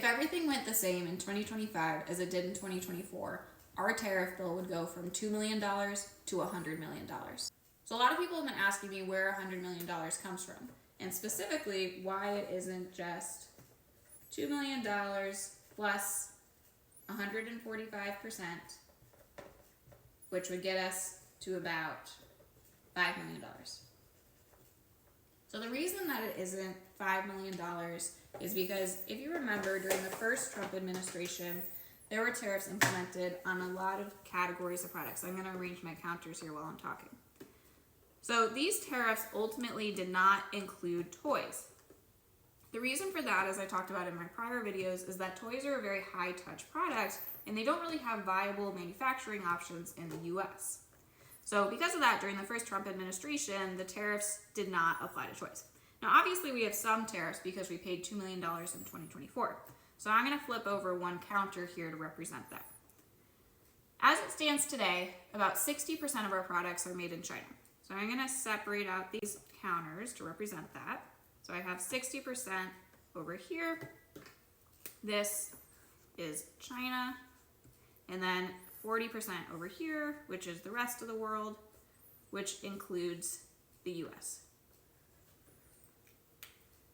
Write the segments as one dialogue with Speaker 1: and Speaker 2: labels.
Speaker 1: everything went the same in 2025 as it did in 2024, our tariff bill would go from $2 million to $100 million. So a lot of people have been asking me where $100 million comes from, and specifically why it isn't just $2 million plus 145%, which would get us to about $5 million. So the reason that it isn't $5 million is because if you remember, during the first Trump administration, there were tariffs implemented on a lot of categories of products. I'm going to arrange my counters here while I'm talking. So these tariffs ultimately did not include toys. The reason for that, as I talked about in my prior videos, is that toys are a very high-touch product and they don't really have viable manufacturing options in the US. So because of that, during the first Trump administration, the tariffs did not apply to toys. Now obviously we have some tariffs because we paid $2 million in 2024. So I'm going to flip over one counter here to represent that. As it stands today, about 60% of our products are made in China. So I'm going to separate out these counters to represent that. So I have 60% over here. This is China. And then 40% over here, which is the rest of the world, which includes the US.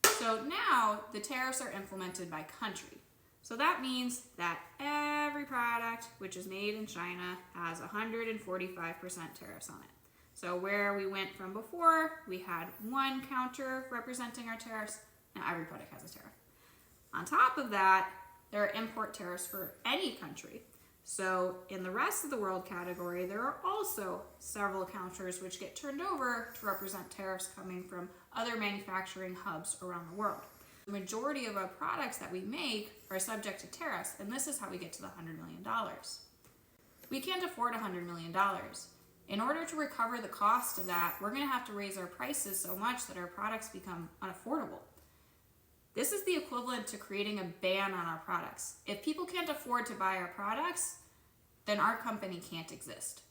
Speaker 1: So now the tariffs are implemented by country. So that means that every product which is made in China has 145% tariffs on it. So where we went from before, we had one counter representing our tariffs. Now every product has a tariff. On top of that, there are import tariffs for any country. So in the rest of the world category, there are also several counters which get turned over to represent tariffs coming from other manufacturing hubs around the world. The majority of our products that we make are subject to tariffs, and this is how we get to the $100 million. We can't afford $100 million. In order to recover the cost of that, we're going to have to raise our prices so much that our products become unaffordable. This is the equivalent to creating a ban on our products. If people can't afford to buy our products, then our company can't exist.